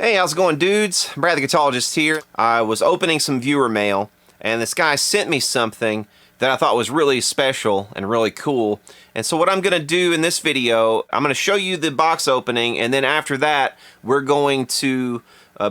Hey, how's it going, dudes? Brad the Guitarologist here. I was opening some viewer mail, and this guy sent me something that I thought was really special and really cool. And so what I'm going to do in this video, I'm going to show you the box opening, and then after that, we're going to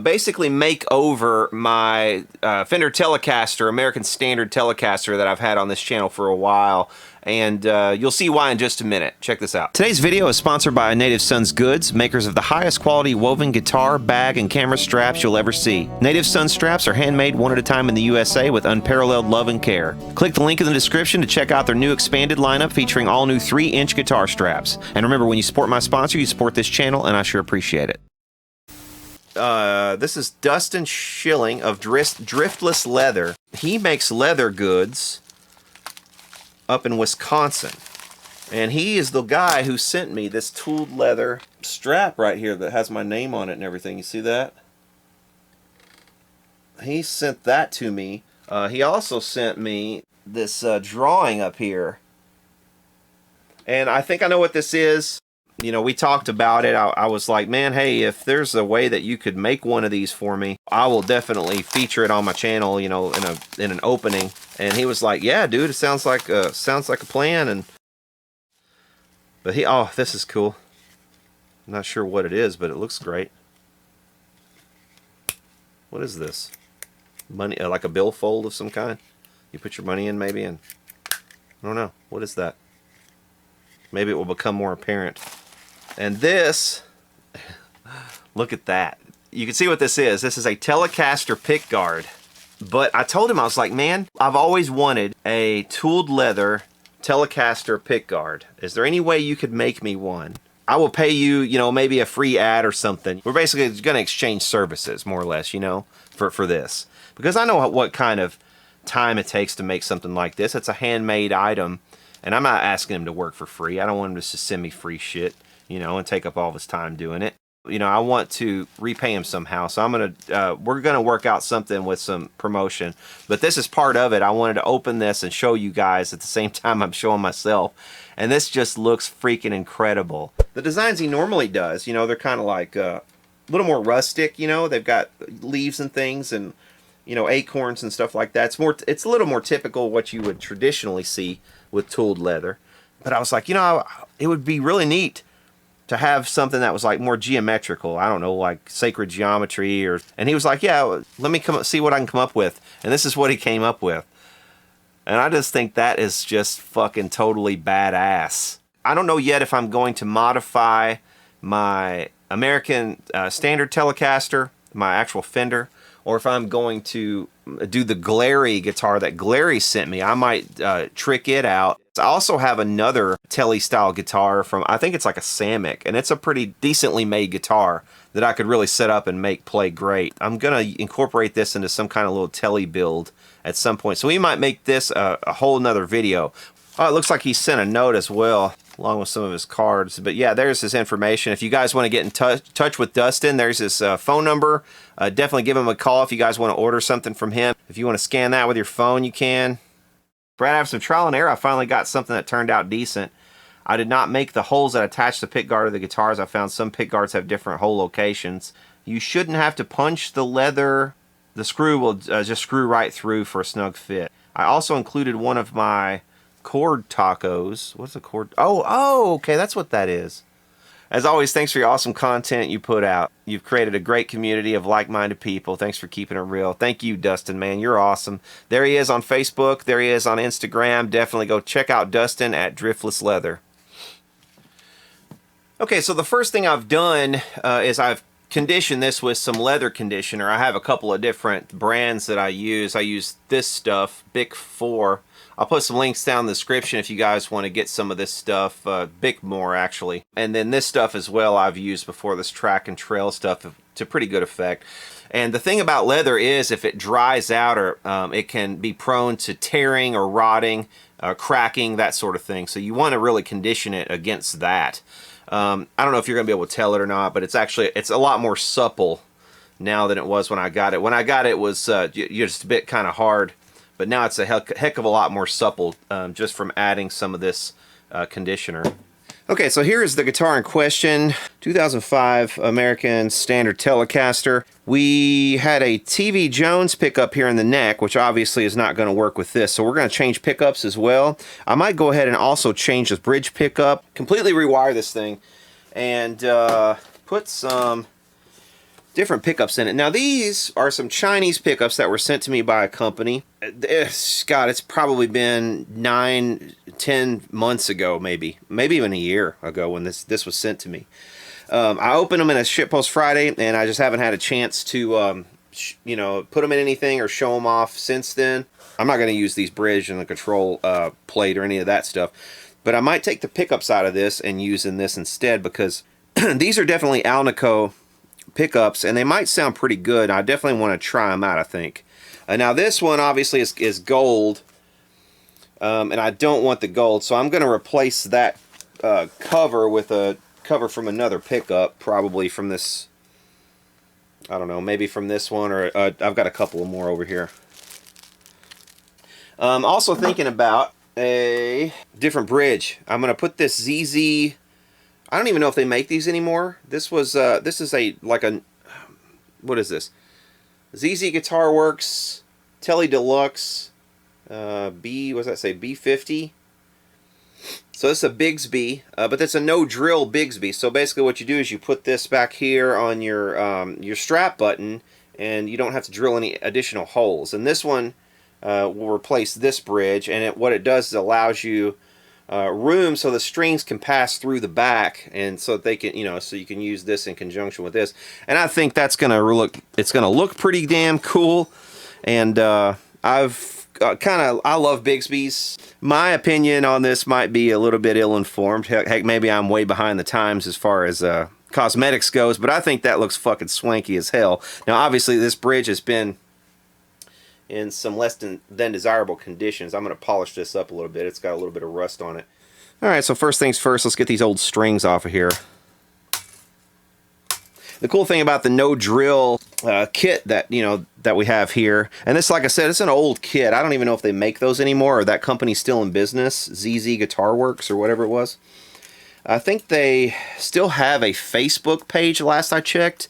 basically make over my Fender Telecaster, American Standard Telecaster that I've had on this channel for a while. And you'll see why in just a minute. Check this out. Today's video is sponsored by Native Sons Goods, makers of the highest quality woven guitar, bag, and camera straps you'll ever see. Native Sons straps are handmade one at a time in the USA with unparalleled love and care. Click the link in the description to check out their new expanded lineup featuring all new 3-inch guitar straps. And remember, when you support my sponsor, you support this channel, and I sure appreciate it. This is Dustin Schilling of Driftless Leather. He makes leather goods up in Wisconsin, and he is the guy who sent me this tooled leather strap right here that has my name on it and everything. You see that? He sent that to me. He also sent me this drawing up here, and I think I know what this is. You know, we talked about it. I was like, man, hey, if there's a way that you could make one of these for me, I will definitely feature it on my channel, you know, in an opening. And he was like, yeah, dude, it sounds like a plan. But oh, this is cool. I'm not sure what it is, but it looks great. What is this? Money, like a billfold of some kind? You put your money in, maybe, and I don't know. What is that? Maybe it will become more apparent. And this, look at that. You can see what this is. This is a Telecaster Pickguard. But I told him, I was like, man, I've always wanted a tooled leather Telecaster Pickguard. Is there any way you could make me one? I will pay you, you know, maybe a free ad or something. We're basically going to exchange services, more or less, you know, for this. Because I know what kind of time it takes to make something like this. It's a handmade item. And I'm not asking him to work for free. I don't want him to just send me free shit, you know, and take up all of his time doing it. You know, I want to repay him somehow. So we're gonna work out something with some promotion. But this is part of it. I wanted to open this and show you guys at the same time I'm showing myself. And this just looks freaking incredible. The designs he normally does, you know, they're kind of like a little more rustic. You know, they've got leaves and things, and you know, acorns and stuff like that. It's a little more typical what you would traditionally see with tooled leather. But I was like, you know, it would be really neat to have something that was like more geometrical. I don't know, like sacred geometry, and he was like, yeah, let me see what I can come up with. And this is what he came up with. And I just think that is just fucking totally badass. I don't know yet if I'm going to modify my American Standard Telecaster, my actual Fender, or if I'm going to do the Glary guitar that Glary sent me. I might trick it out. I also have another Tele style guitar from, I think it's like a Samick, and it's a pretty decently made guitar that I could really set up and play great. I'm gonna incorporate this into some kind of little Tele build at some point. So we might make this a whole nother video. Oh, it looks like he sent a note as well, along with some of his cards. But yeah, there's his information. If you guys want to get in touch with Dustin, there's his phone number. Definitely give him a call if you guys want to order something from him. If you want to scan that with your phone, you can. Brad, after some trial and error, I finally got something that turned out decent. I did not make the holes that attach the pickguard to the guitars. I found some pickguards have different hole locations. You shouldn't have to punch the leather. The screw will just screw right through for a snug fit. I also included one of my cord tacos. What's a cord? Oh, okay, that's what that is. As always, thanks for your awesome content you put out. You've created a great community of like-minded people. Thanks for keeping it real. Thank you, Dustin, man. You're awesome. There he is on Facebook. There he is on Instagram. Definitely go check out Dustin at Driftless Leather. Okay, so the first thing I've done is I've conditioned this with some leather conditioner. I have a couple of different brands that I use. I use this stuff, Bic 4. I'll put some links down in the description if you guys want to get some of this stuff. Bickmore, actually. And then this stuff as well I've used before, this track and trail stuff to pretty good effect. And the thing about leather is if it dries out, or it can be prone to tearing or rotting, cracking, that sort of thing. So you want to really condition it against that. I don't know if you're going to be able to tell it or not, but it's a lot more supple now than it was when I got it. When I got it, it was just a bit kind of hard. But now it's a heck of a lot more supple just from adding some of this conditioner. Okay, so here is the guitar in question. 2005 American Standard Telecaster. We had a TV Jones pickup here in the neck, which obviously is not going to work with this, so we're going to change pickups as well. I might go ahead and also change this bridge pickup, completely rewire this thing, and put some different pickups in it. Now these are some Chinese pickups that were sent to me by a company. God, it's probably been 9-10 months ago, maybe even a year ago when this was sent to me. I opened them in a shitpost Friday, and I just haven't had a chance to you know, put them in anything or show them off since then. I'm not going to use these bridge and the control plate or any of that stuff, but I might take the pickups out of this and use in this instead, because these are definitely AlNiCo pickups, and they might sound pretty good. I definitely want to try them out, I think. Now this one obviously is gold, and I don't want the gold, so I'm going to replace that cover with a cover from another pickup, probably from this, I don't know, maybe from this one, or I've got a couple more over here. Also thinking about a different bridge. I'm going to put this ZZ, I don't even know if they make these anymore. This was this is what is this? ZZ Guitarworks Tele Deluxe B50. So this is a Bigsby, but it's a no drill Bigsby. So basically what you do is you put this back here on your strap button, and you don't have to drill any additional holes. And this one will replace this bridge, and what it does is allows you room so the strings can pass through the back, and so that they can, you know, so you can use this in conjunction with this. And I think that's gonna look pretty damn cool. And I love Bigsby's. My opinion on this might be a little bit ill-informed. Heck, maybe I'm way behind the times as far as cosmetics goes, but I think that looks fucking swanky as hell. Now obviously this bridge has been in some less than desirable conditions. I'm going to polish this up a little bit. It's got a little bit of rust on it. Alright, so first things first, let's get these old strings off of here. The cool thing about the no drill kit that we have here, and this, like I said, it's an old kit. I don't even know if they make those anymore, or that company's still in business, ZZ Guitarworks or whatever it was. I think they still have a Facebook page last I checked,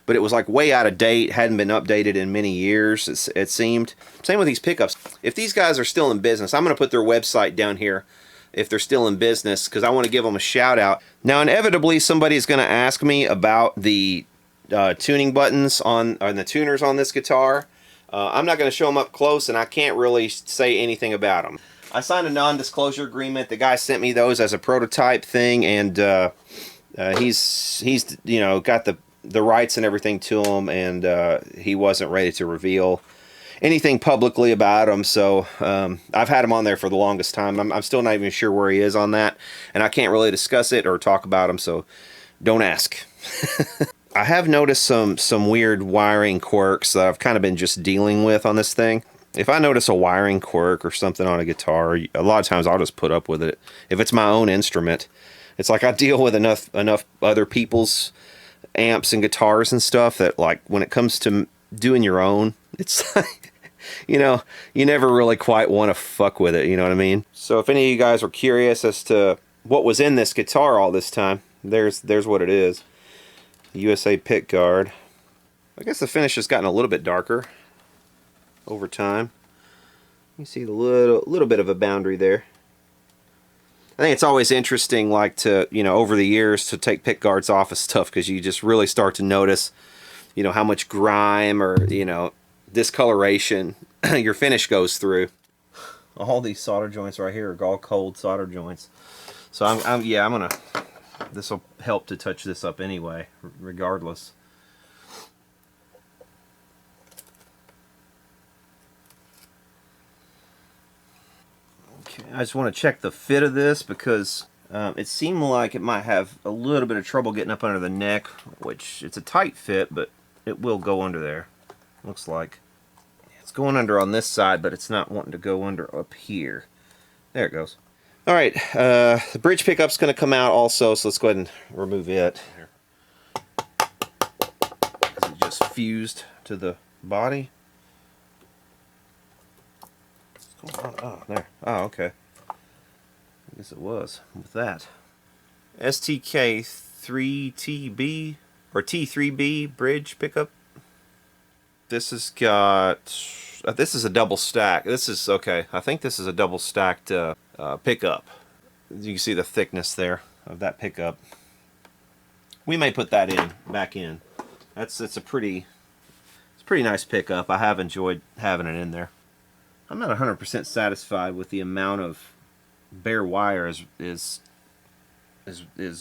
but it was like way out of date, hadn't been updated in many years, it seemed. Same with these pickups. If these guys are still in business, I'm going to put their website down here if they're still in business, because I want to give them a shout out. Now inevitably somebody's going to ask me about the tuning buttons and the tuners on this guitar. I'm not going to show them up close, and I can't really say anything about them. I signed a non-disclosure agreement. The guy sent me those as a prototype thing, and he's you know, got the rights and everything to them, and he wasn't ready to reveal anything publicly about him. So I've had him on there for the longest time. I'm still not even sure where he is on that, and I can't really discuss it or talk about him, so don't ask. I have noticed some weird wiring quirks that I've kind of been just dealing with on this thing. If I notice a wiring quirk or something on a guitar, a lot of times I'll just put up with it. If it's my own instrument, it's like I deal with enough other people's amps and guitars and stuff that, like, when it comes to doing your own, it's like, you know, you never really quite want to fuck with it, you know what I mean? So if any of you guys were curious as to what was in this guitar all this time, there's what it is. USA Pickguard. I guess the finish has gotten a little bit darker over time. You see the little bit of a boundary there. I think it's always interesting, like, to, you know, over the years, to take pickguards off of stuff, because you just really start to notice, you know, how much grime or, you know, discoloration your finish goes through. All these solder joints right here are all cold solder joints. So I'm gonna, this will help to touch this up anyway, regardless. Okay, I just want to check the fit of this, because it seemed like it might have a little bit of trouble getting up under the neck, which it's a tight fit, but it will go under there. Looks like it's going under on this side, but it's not wanting to go under up here. There it goes. All right, the bridge pickup's going to come out also, so let's go ahead and remove it. It just fused to the body. What's going on? Oh, there. Oh, okay. I guess it was with that. STK3TB or T3B bridge pickup. This has got, this is a double stack. This is, okay, I think this is a double stacked pickup. You can see the thickness there of that pickup. We may put that back in. It's a pretty nice pickup. I have enjoyed having it in there. I'm not 100% satisfied with the amount of bare wire is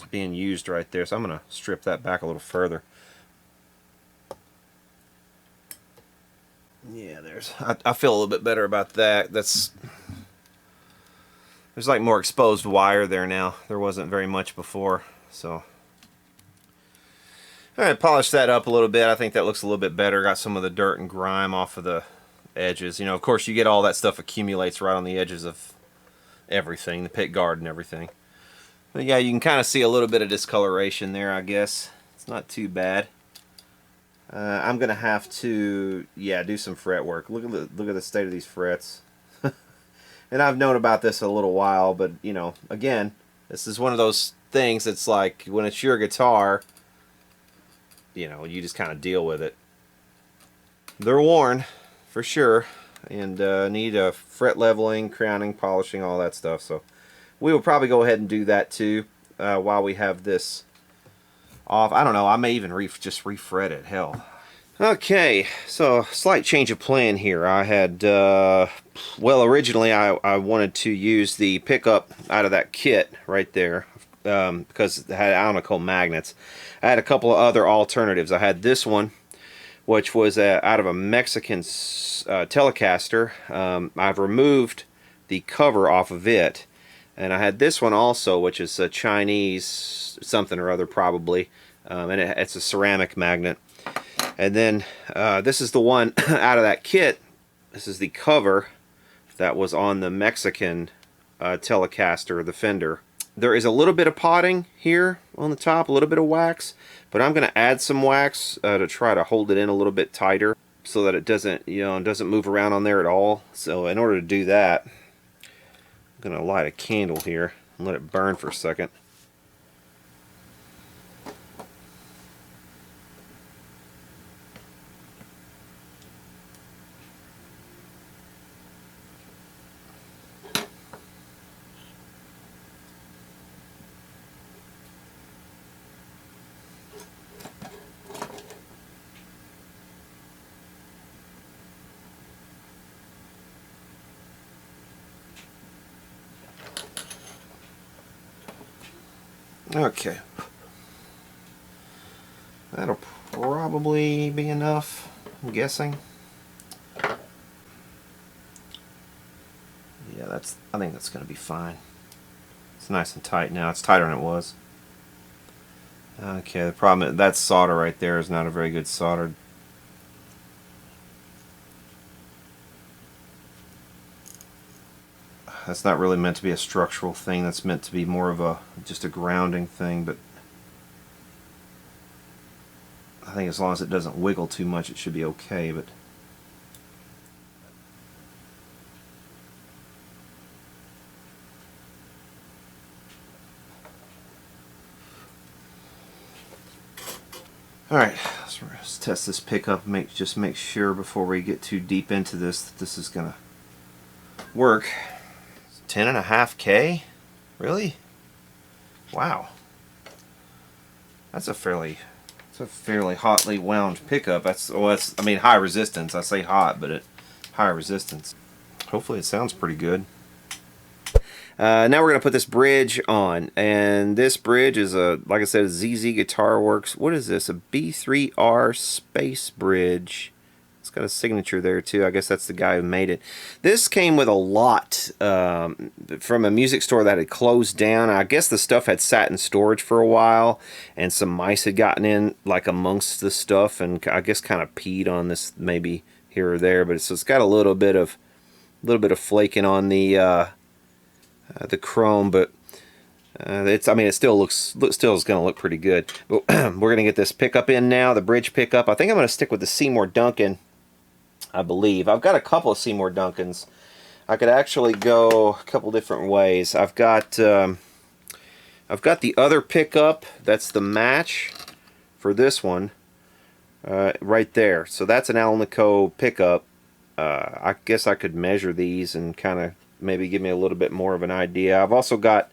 being used right there, so I'm going to strip that back a little further. Yeah, I feel a little bit better about that. There's like more exposed wire there now. There wasn't very much before, so. Alright, polish that up a little bit. I think that looks a little bit better. Got some of the dirt and grime off of the edges. You know, of course, you get all that stuff accumulates right on the edges of everything, the pickguard and everything. But yeah, you can kind of see a little bit of discoloration there, I guess. It's not too bad. I'm gonna have to, yeah, do some fret work. Look at the state of these frets. And I've known about this a little while, but you know, again, this is one of those things that's like when it's your guitar, you know, you just kind of deal with it. They're worn for sure, and need a fret leveling, crowning, polishing, all that stuff. So we will probably go ahead and do that too while we have this off. I don't know, I may even just refret it, hell. Okay, so slight change of plan here. I had, well, originally I wanted to use the pickup out of that kit right there because it had AlNiCo magnets. I had a couple of other alternatives. I had this one, which was out of a Mexican Telecaster. I've removed the cover off of it. And I had this one also, which is a Chinese something or other probably. And it's a ceramic magnet. And then this is the one out of that kit. This is the cover that was on the Mexican Telecaster, the Fender. There is a little bit of potting here on the top, a little bit of wax, but I'm going to add some wax to try to hold it in a little bit tighter so that it doesn't, you know, doesn't move around on there at all. So in order to do that, I'm going to light a candle here and let it burn for a second. Okay, that'll probably be enough, I'm guessing. Yeah, I think that's going to be fine. It's nice and tight now. It's tighter than it was. Okay, the problem is that solder right there is not a very good solder. That's not really meant to be a structural thing. That's meant to be more of just a grounding thing, but I think as long as it doesn't wiggle too much, it should be okay. But alright, let's test this pickup. Just make sure before we get too deep into this that this is gonna work. 10.5K? Really? Wow. That's a fairly hotly wound pickup. That's I mean, high resistance. I say hot, but high resistance. Hopefully it sounds pretty good. Now we're going to put this bridge on, and this bridge is like I said, a ZZ Guitarworks. What is this? A B3R space bridge. It's got a signature there too. I guess that's the guy who made it. This came with a lot from a music store that had closed down. I guess the stuff had sat in storage for a while, and some mice had gotten in like amongst the stuff, and I guess kind of peed on this maybe here or there. But it's got a little bit of flaking on the chrome, but I mean, it still is going to look pretty good. But we're going to get this pickup in now, the bridge pickup. I think I'm going to stick with the Seymour Duncan. I believe I've got a couple of Seymour Duncans. I could actually go a couple different ways. I've got I've got the other pickup. That's the match for this one right there. So that's an AlNiCo pickup. I guess I could measure these and kind of maybe give me a little bit more of an idea. I've also got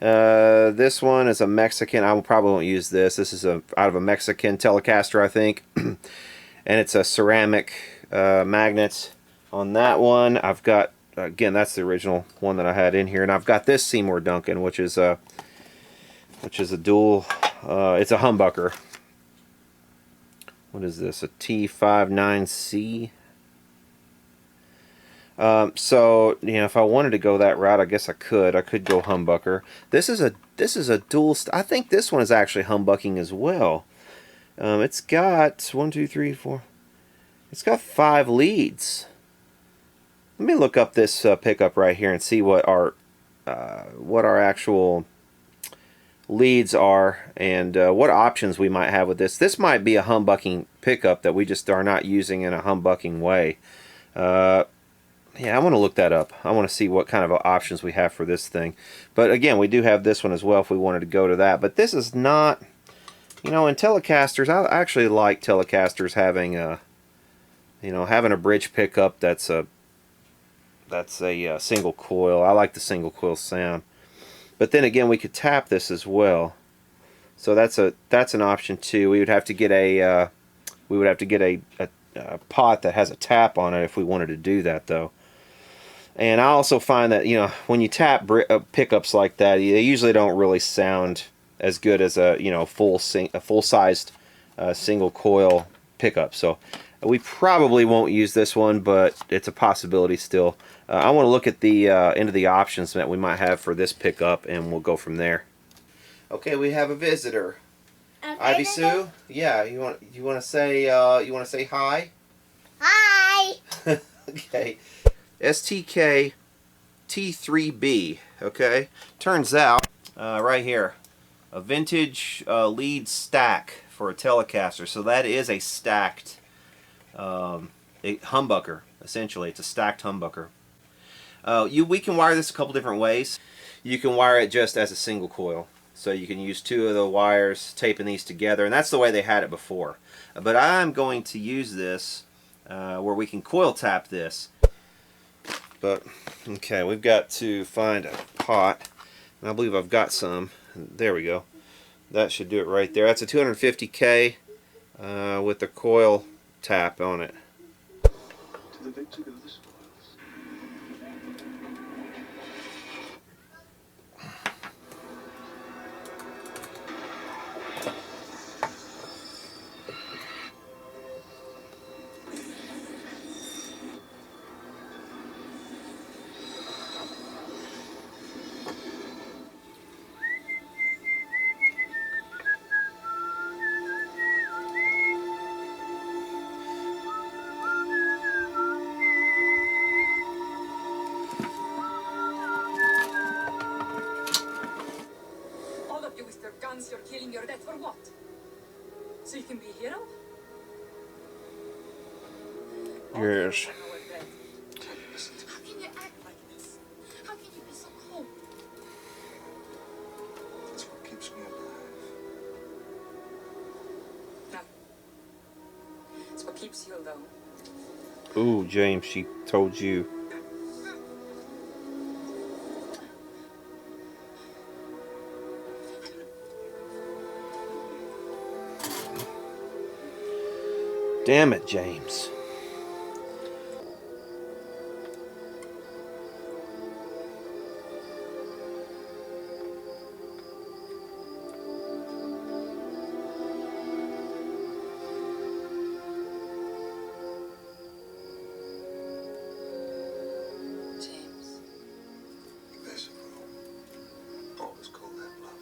this one is a Mexican. I probably won't use this. This is out of a Mexican Telecaster, I think. And it's a ceramic magnet on that one. I've got, again, that's the original one that I had in here. And I've got this Seymour Duncan, which is a dual, it's a humbucker. What is this? A T59C. So you know, if I wanted to go that route, I guess I could. I could go humbucker. This is a dual. I think this one is actually humbucking as well. It's got 1, 2, 3, 4. It's got 5 leads. Let me look up this pickup right here and see what our actual leads are and what options we might have with this. This might be a humbucking pickup that we just are not using in a humbucking way. Yeah, I want to look that up. I want to see what kind of options we have for this thing. But again, we do have this one as well if we wanted to go to that. But this is not, you know, in Telecasters, I actually like Telecasters having a, you know, having a bridge pickup that's a single coil. I like the single coil sound. But then again, we could tap this as well. So that's an option too. We would have to get a pot that has a tap on it if we wanted to do that though. And I also find that, you know, when you tap pickups like that, they usually don't really sound as good as a, you know, full-sized single coil pickup. So we probably won't use this one, but it's a possibility still. I want to look at the into the options that we might have for this pickup, and we'll go from there. Okay, we have a visitor. Ivy Sue, yeah, you want to say hi? Hi. Okay. STK T3B. Okay. Turns out right here, a vintage lead stack for a Telecaster. So that is a stacked a humbucker. Essentially, it's a stacked humbucker. We can wire this a couple different ways. You can wire it just as a single coil. So you can use 2 of the wires, taping these together, and that's the way they had it before. But I'm going to use this where we can coil tap this. But, okay, we've got to find a pot, and I believe I've got some. There we go. That should do it right there. That's a 250K with the coil tap on it. To the victory of the spoils. You're killing your death for what? So you can be a hero? Yes. How can you act like this? How can you be so cold? That's what keeps me alive. No. It's what keeps you alone. Ooh, James, she told you. Damn it, James. James. There's a rule. Always call that bluff.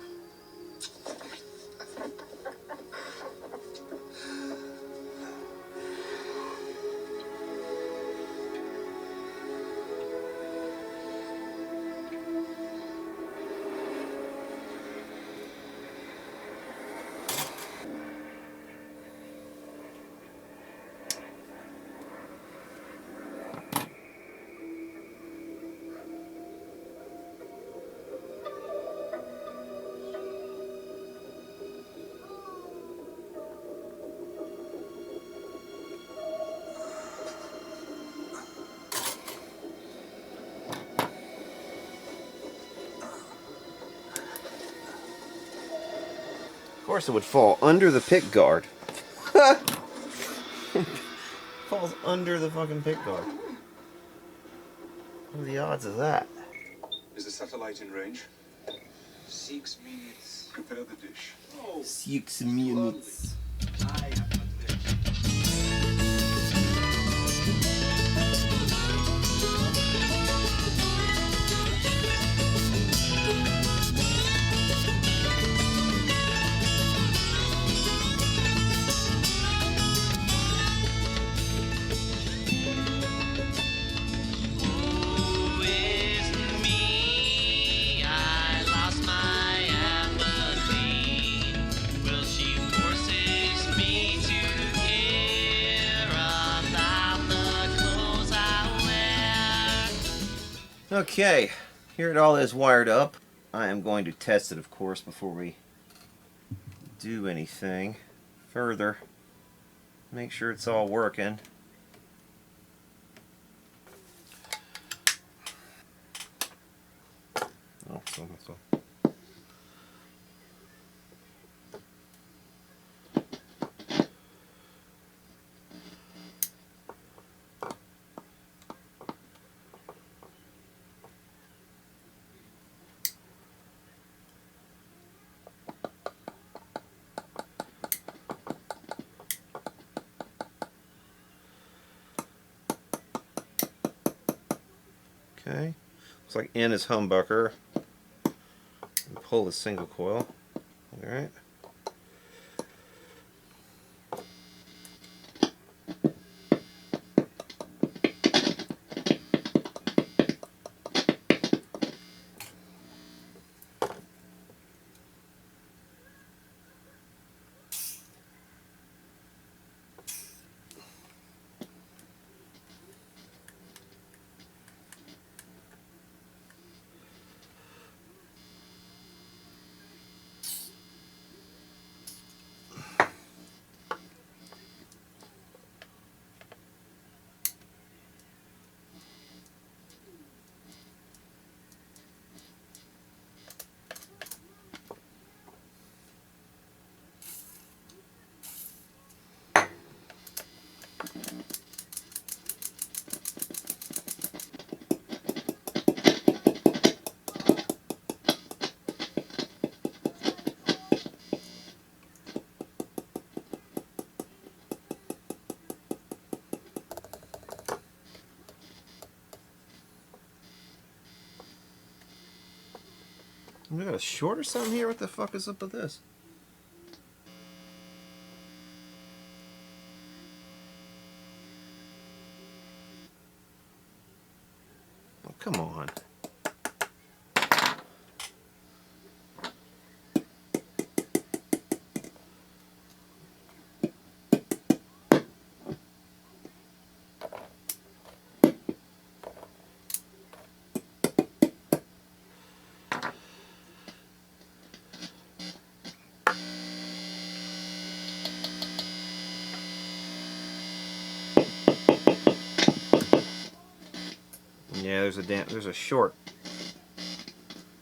Of course it would fall under the pickguard. Falls under the fucking pickguard. What are the odds of that? Is the satellite in range? 6 minutes. Prepare the dish. 6 minutes. I have not finished. Okay, here it all is wired up. I am going to test it, of course, before we do anything further. Make sure it's all working. Oh, so. Okay, looks like N is humbucker. And pull the single coil. All right. We got a short or something here? What the fuck is up with this? Oh, come on. Yeah, there's a short.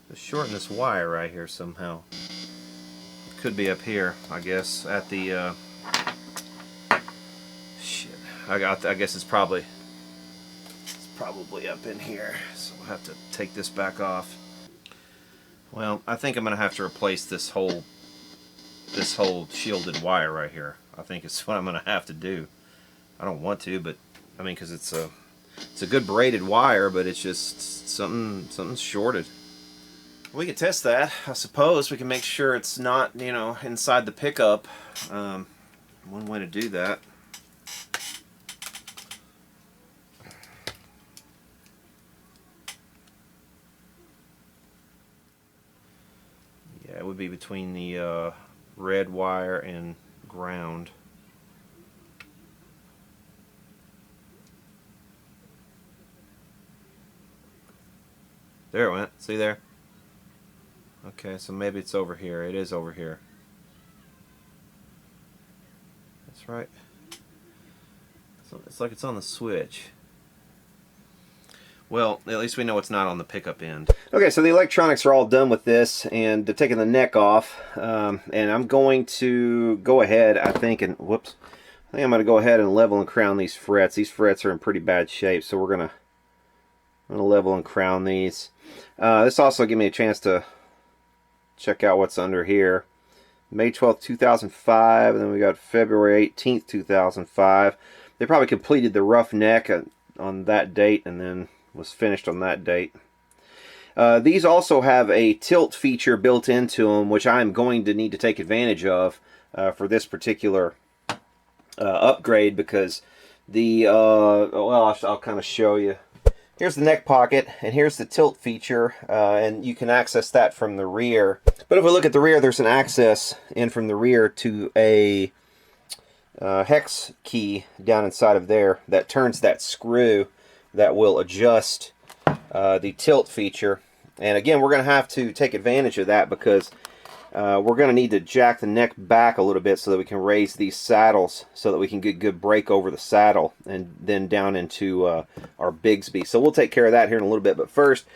There's a short in this wire right here somehow. It could be up here, I guess, at the shit. I guess it's probably up in here. So we'll have to take this back off. Well, I think I'm gonna have to replace this whole shielded wire right here. I think it's what I'm gonna have to do. I don't want to, but I mean, because it's a good braided wire, but it's just something's shorted. We can test that, I suppose. We can make sure it's not, you know, inside the pickup. One way to do that. Yeah, it would be between the red wire and ground. There it went. See there? Okay, so maybe it's over here. It is over here. That's right. So it's like it's on the switch. Well, at least we know it's not on the pickup end. Okay, so the electronics are all done with this, and taking the neck off, and I'm going to go ahead, I think, and whoops, I think I'm going to go ahead and level and crown these frets. These frets are in pretty bad shape, so I'm going to level and crown these. This also gives me a chance to check out what's under here. May 12th, 2005, and then we got February 18th, 2005. They probably completed the rough neck on that date, and then was finished on that date. These also have a tilt feature built into them, which I'm going to need to take advantage of for this particular upgrade, because the well, I'll kind of show you. Here's the neck pocket, and here's the tilt feature, and you can access that from the rear. But if we look at the rear, there's an access in from the rear to a hex key down inside of there that turns that screw that will adjust the tilt feature. And again, we're going to have to take advantage of that, because we're going to need to jack the neck back a little bit so that we can raise these saddles so that we can get good break over the saddle and then down into our Bigsby. So we'll take care of that here in a little bit, but first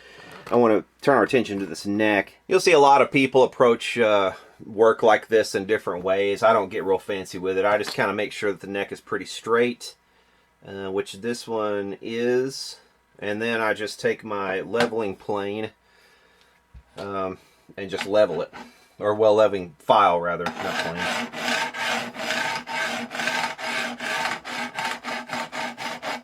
I want to turn our attention to this neck. You'll see a lot of people approach work like this in different ways. I don't get real fancy with it. I just kind of make sure that the neck is pretty straight, which this one is, and then I just take my leveling plane and just level it. Or well, leveling file rather, not plane.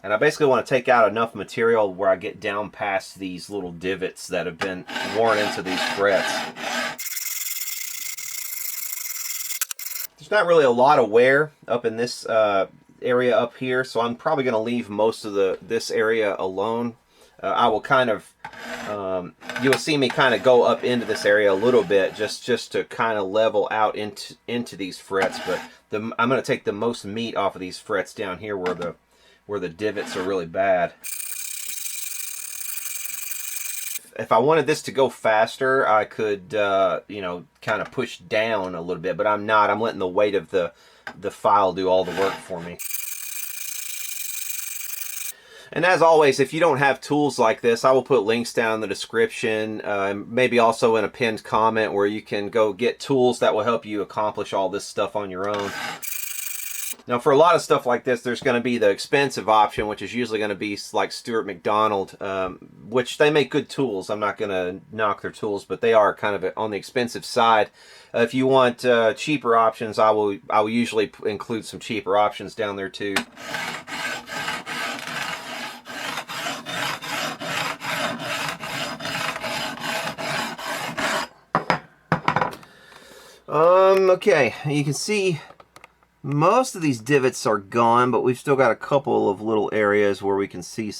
And I basically want to take out enough material where I get down past these little divots that have been worn into these frets. There's not really a lot of wear up in this area up here, so I'm probably going to leave most of this area alone. I will kind of, you'll see me kind of go up into this area a little bit just to kind of level out into these frets. But I'm going to take the most meat off of these frets down here where the divots are really bad. If I wanted this to go faster, I could, you know, kind of push down a little bit, but I'm not. I'm letting the weight of the file do all the work for me. And as always, if you don't have tools like this, I will put links down in the description, maybe also in a pinned comment where you can go get tools that will help you accomplish all this stuff on your own. Now, for a lot of stuff like this, there's going to be the expensive option, which is usually going to be like Stuart McDonald, which they make good tools. I'm not going to knock their tools, but they are kind of on the expensive side. If you want cheaper options, I will usually include some cheaper options down there too. Okay, you can see most of these divots are gone, but we've still got a couple of little areas where we can see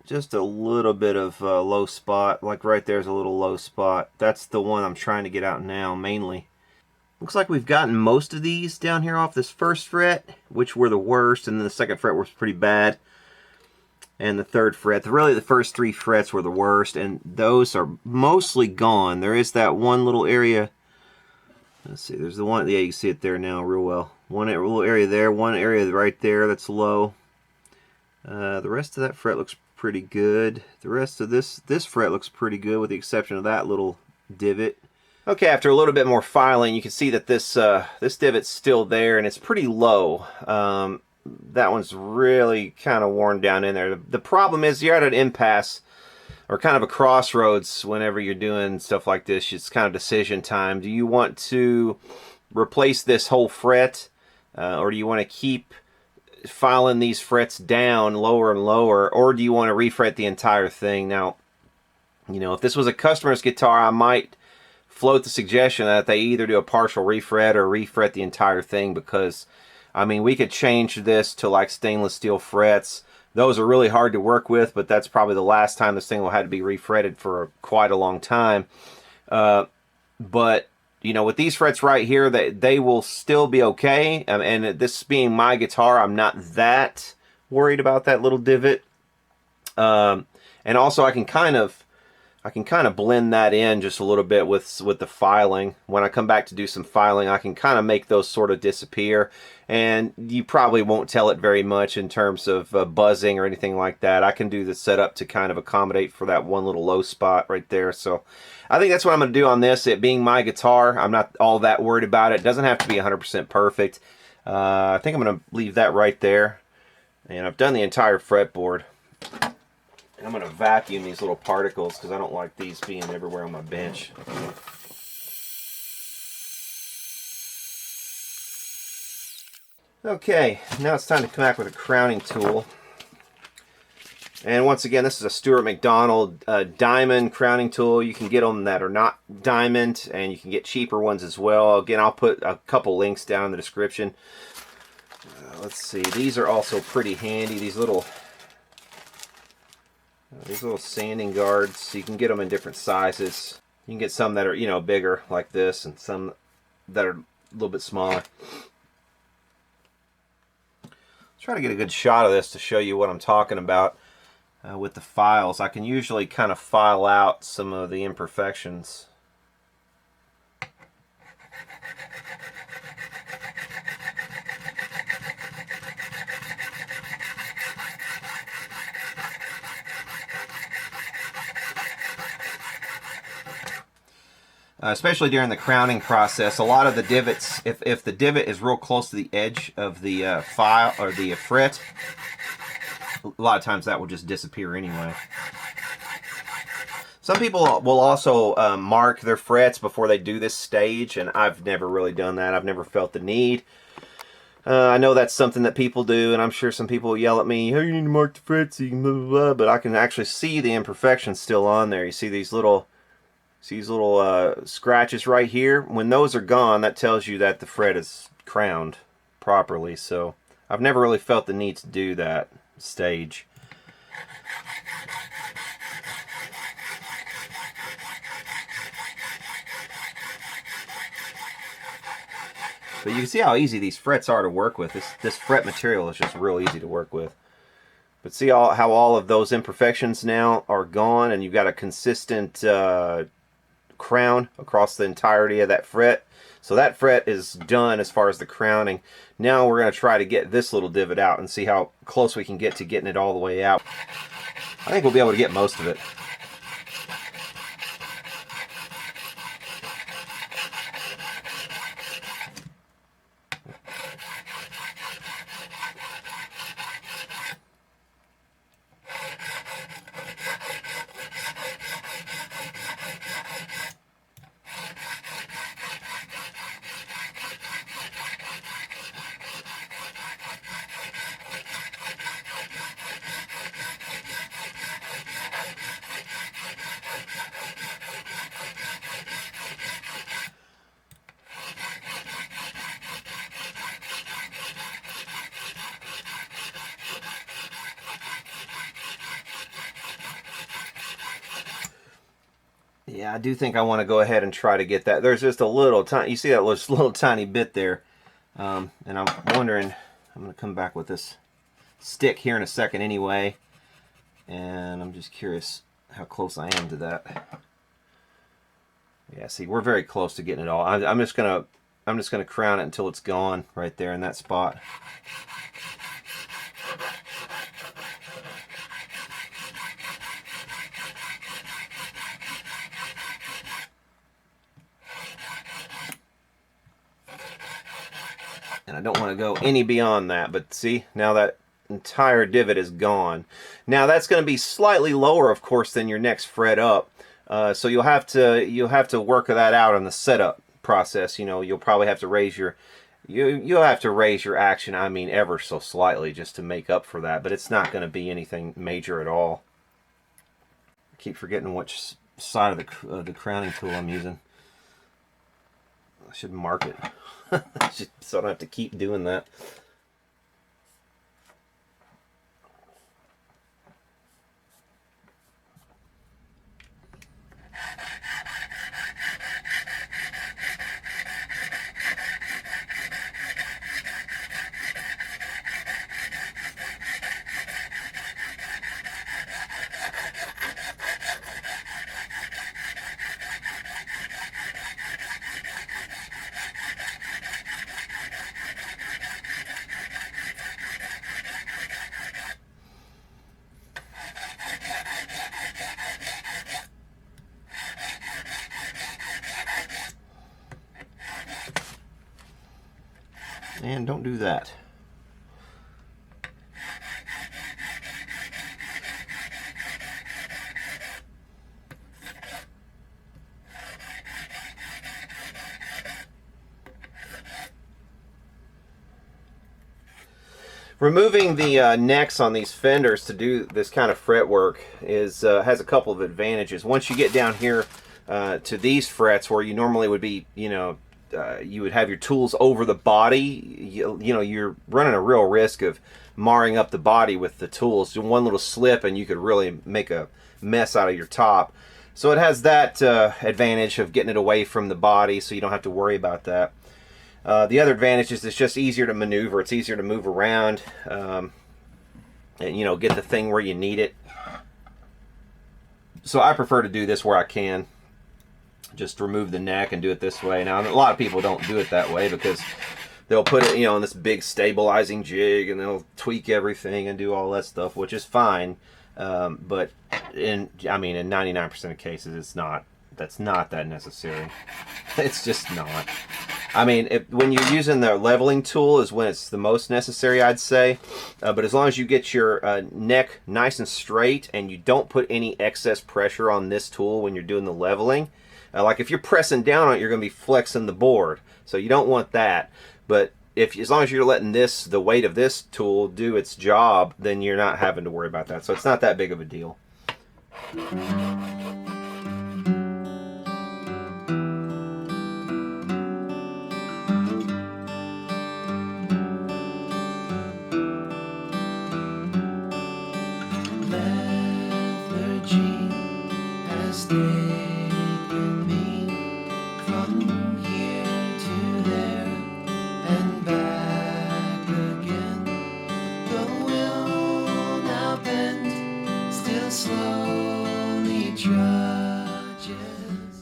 just a little bit of low spot. Like right there's a little low spot. That's the one I'm trying to get out now, mainly. Looks like we've gotten most of these down here off this first fret, which were the worst, and then the second fret was pretty bad. And the third fret, really the first three frets were the worst, and those are mostly gone. There is that one little area. Let's see, there's the one, yeah, you can see it there now real well. One little area there, one area right there that's low. The rest of that fret looks pretty good. The rest of this fret looks pretty good with the exception of that little divot. Okay, after a little bit more filing, you can see that this divot's still there and it's pretty low. That one's really kind of worn down in there. The problem is you're at an impasse, or kind of a crossroads whenever you're doing stuff like this. It's kind of decision time. Do you want to replace this whole fret, or do you want to keep filing these frets down lower and lower, or do you want to refret the entire thing? Now, you know, if this was a customer's guitar, I might float the suggestion that they either do a partial refret or refret the entire thing, because, I mean, we could change this to like stainless steel frets. Those are really hard to work with, but that's probably the last time this thing will have to be refretted for quite a long time. But, you know, with these frets right here, they will still be okay. And this being my guitar, I'm not that worried about that little divot. And also I can kind of I can kind of blend that in just a little bit with the filing. When I come back to do some filing, I can kind of make those sort of disappear, and you probably won't tell it very much in terms of buzzing or anything like that. I can do the setup to kind of accommodate for that one little low spot right there. So I think that's what I'm going to do on this. It being my guitar, I'm not all that worried about it. It doesn't have to be 100% perfect. I think I'm going to leave that right there. And I've done the entire fretboard. And I'm going to vacuum these little particles because I don't like these being everywhere on my bench. Okay, now it's time to come back with a crowning tool. And once again, this is a Stuart McDonald diamond crowning tool. You can get them that are not diamond, and you can get cheaper ones as well. Again, I'll put a couple links down in the description. Let's see, these are also pretty handy. These little sanding guards. You can get them in different sizes. You can get some that are, you know, bigger like this, and some that are a little bit smaller. Try to get a good shot of this to show you what I'm talking about with the files. I can usually kind of file out some of the imperfections. Especially during the crowning process, a lot of the divots, if the divot is real close to the edge of the file or the fret, a lot of times that will just disappear anyway. Some people will also mark their frets before they do this stage, and I've never really done that. I've never felt the need. I know that's something that people do, and I'm sure some people will yell at me, "Oh, you need to mark the frets so you can blah, blah, blah," but I can actually see the imperfections still on there. You see these little scratches right here. When those are gone, that tells you that the fret is crowned properly. So I've never really felt the need to do that stage. But you can see how easy these frets are to work with. This fret material is just real easy to work with. But see how all of those imperfections now are gone, and you've got a consistent crown across the entirety of that fret. So that fret is done as far as the crowning. Now we're going to try to get this little divot out and see how close we can get to getting it all the way out. I think we'll be able to get most of it. Yeah, I do think I want to go ahead and try to get that. There's just a little tiny, you see that little tiny bit there. And I'm wondering, I'm going to come back with this stick here in a second anyway. And I'm just curious how close I am to that. Yeah, see, we're very close to getting it all. I'm just gonna crown it until it's gone right there in that spot. And I don't want to go any beyond that, but see, now that entire divot is gone. Now that's going to be slightly lower, of course, than your next fret up. So you'll have to work that out in the setup process. You know, you'll probably have to raise your action, I mean, ever so slightly just to make up for that, but it's not going to be anything major at all. I keep forgetting which side of the crowning tool I'm using. I should mark it so I don't have to keep doing that. And don't do that. Removing the necks on these Fenders to do this kind of fretwork is has a couple of advantages. Once you get down here to these frets where you normally would be, you know, you would have your tools over the body, you know, you're running a real risk of marring up the body with the tools. One little slip and you could really make a mess out of your top. So it has that advantage of getting it away from the body, so you don't have to worry about that. The other advantage is it's just easier to maneuver. It's easier to move around and, you know, get the thing where you need it. So I prefer to do this where I can. Just remove the neck and do it this way. Now, a lot of people don't do it that way because they'll put it, you know, in this big stabilizing jig and they'll tweak everything and do all that stuff, which is fine. But in 99% of cases, that's not that necessary. It's just not. I mean, when you're using the leveling tool is when it's the most necessary, I'd say. But as long as you get your neck nice and straight and you don't put any excess pressure on this tool when you're doing the leveling, like if you're pressing down on it, you're going to be flexing the board. So you don't want that. But as long as you're letting the weight of this tool do its job, then you're not having to worry about that. So it's not that big of a deal.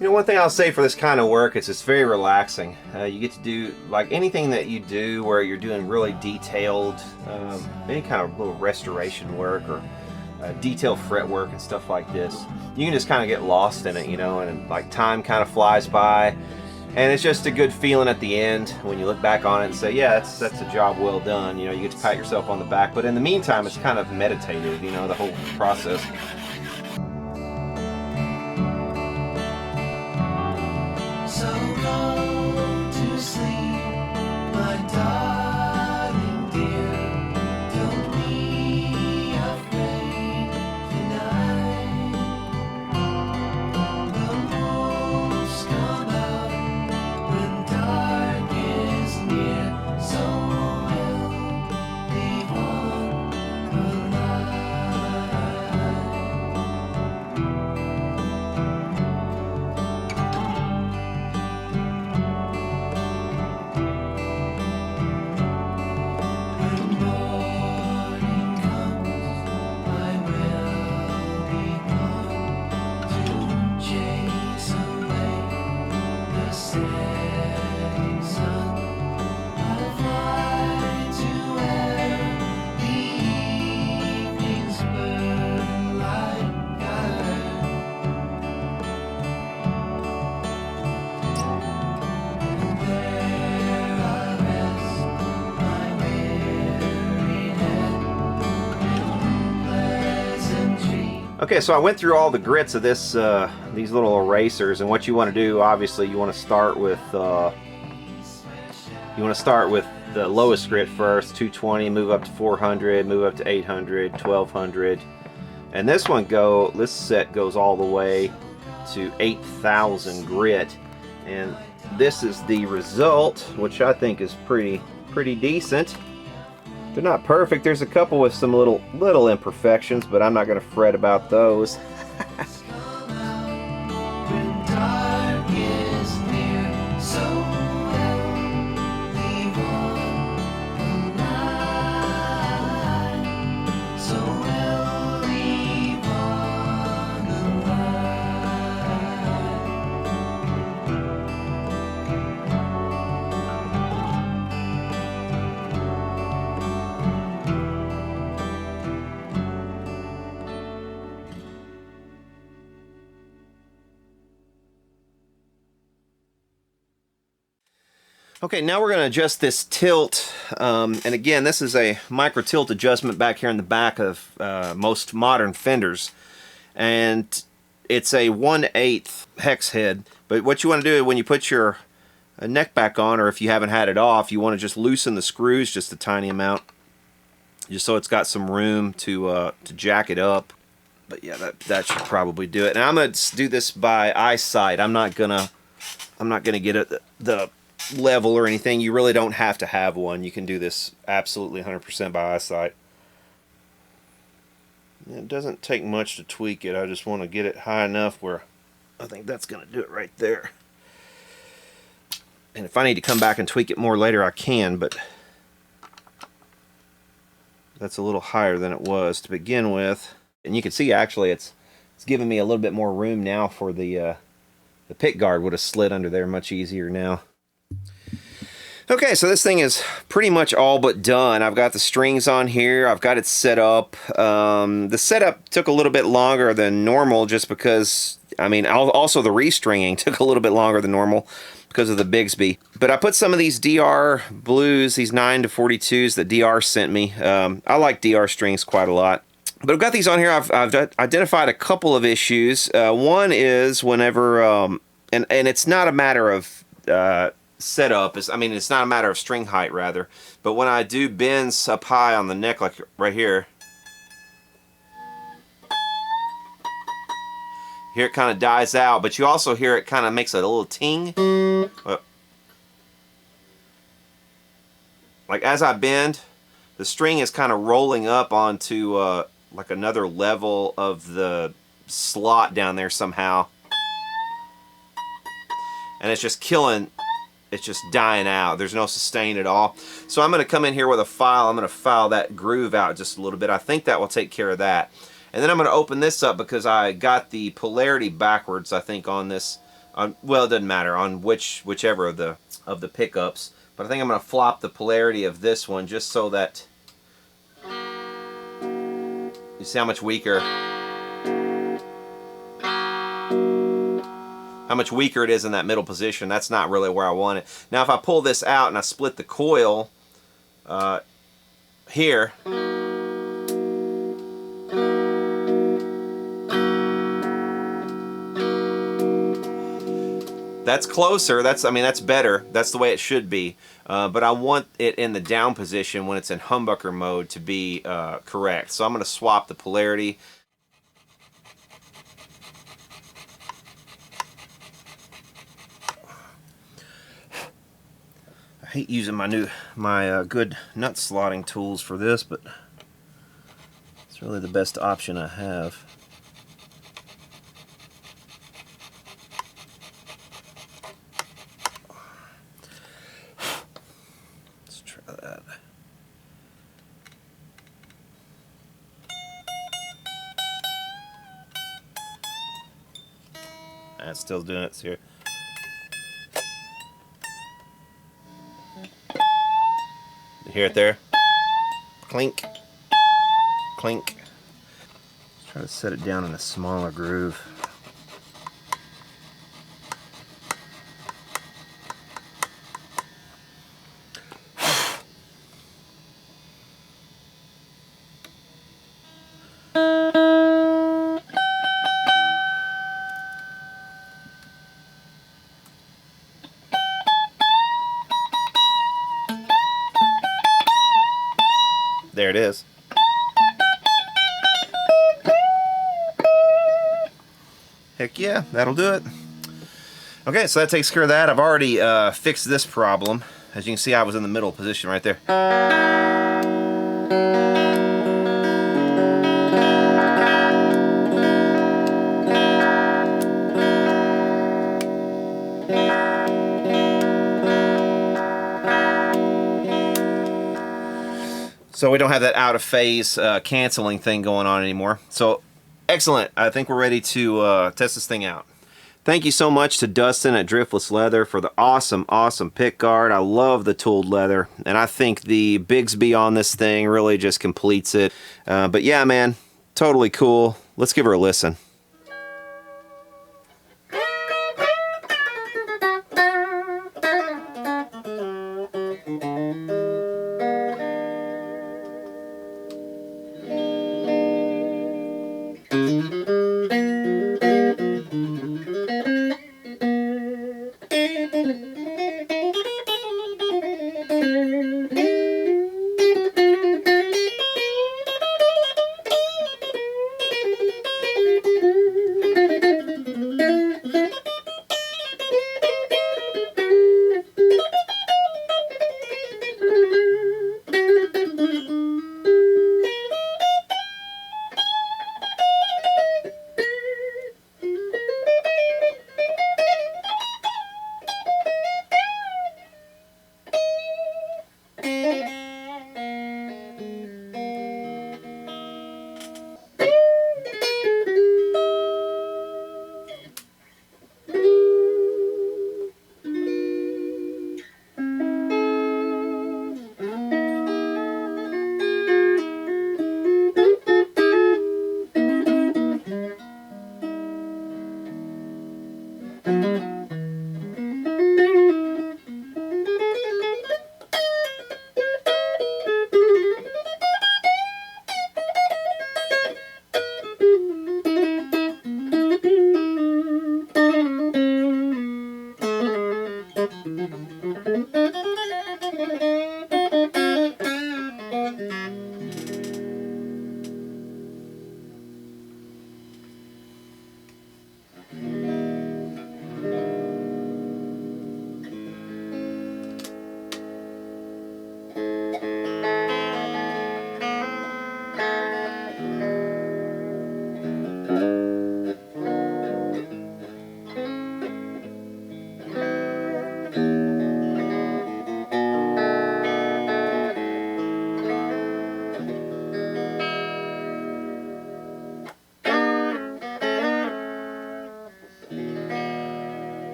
You know, one thing I'll say for this kind of work is it's very relaxing. You get to do like anything that you do where you're doing really detailed, any kind of little restoration work or detailed fretwork and stuff like this. You can just kind of get lost in it, you know, and like time kind of flies by. And it's just a good feeling at the end when you look back on it and say, yeah, that's a job well done. You know, you get to pat yourself on the back. But in the meantime, it's kind of meditative, you know, the whole process. Okay, so I went through all the grits of this, these little erasers, and what you want to do, obviously, you want to start with the lowest grit first, 220, move up to 400, move up to 800, 1200, and this set goes all the way to 8,000 grit, and this is the result, which I think is pretty decent. They're not perfect. There's a couple with some little imperfections, but I'm not going to fret about those. Okay, now we're going to adjust this tilt, and again, this is a micro tilt adjustment back here in the back of most modern Fenders, and it's a 1/8 hex head. But what you want to do when you put your neck back on, or if you haven't had it off, you want to just loosen the screws just a tiny amount, just so it's got some room to jack it up. But yeah, that should probably do it. And I'm gonna do this by eyesight. I'm not gonna get it the level or anything. You really don't have to have one. You can do this absolutely 100% by eyesight. It doesn't take much to tweak it. I just want to get it high enough where I think that's going to do it right there. And if I need to come back and tweak it more later, I can, but that's a little higher than it was to begin with. And you can see actually it's giving me a little bit more room now for the pickguard would have slid under there much easier now. Okay, so this thing is pretty much all but done. I've got the strings on here. I've got it set up. The setup took a little bit longer than normal just because, I mean, also the restringing took a little bit longer than normal because of the Bigsby. But I put some of these DR blues, these 9 to 42s that DR sent me. I like DR strings quite a lot. But I've got these on here. I've identified a couple of issues. One is whenever, and it's not a matter of setup. I mean, it's not a matter of string height, rather. But when I do bends up high on the neck, like right here, here it kind of dies out. But you also hear it kind of makes a little ting. Like as I bend, the string is kind of rolling up onto like another level of the slot down there somehow. And it's just killing, it's just dying out. There's no sustain at all. So I'm going to come in here with a file. I'm going to file that groove out just a little bit. I think that will take care of that. And then I'm going to open this up because I got the polarity backwards, I think, on this. Well, it doesn't matter on whichever of the pickups. But I think I'm going to flop the polarity of this one just so that you see how much weaker it is in that middle position. That's not really where I want it. Now if I pull this out and I split the coil here, that's closer. I mean, that's better. That's the way it should be. But I want it in the down position when it's in humbucker mode to be correct. So I'm going to swap the polarity. I hate using my good nut slotting tools for this, but it's really the best option I have. It's still doing it here. You hear it there? Clink. Clink. Let's try to set it down in a smaller groove. There it is. Heck yeah, that'll do it. Okay, so that takes care of that. I've already fixed this problem. As you can see, I was in the middle position right there. So we don't have that out of phase canceling thing going on anymore. So excellent. I think we're ready to test this thing out. Thank you so much to Dustin at Driftless Leather for the awesome pickguard. I love the tooled leather, and I think the Bigsby on this thing really just completes it. But yeah, man, totally cool. Let's give her a listen.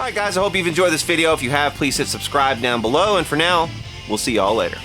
Alright guys, I hope you've enjoyed this video. If you have, please hit subscribe down below. And for now, we'll see y'all later.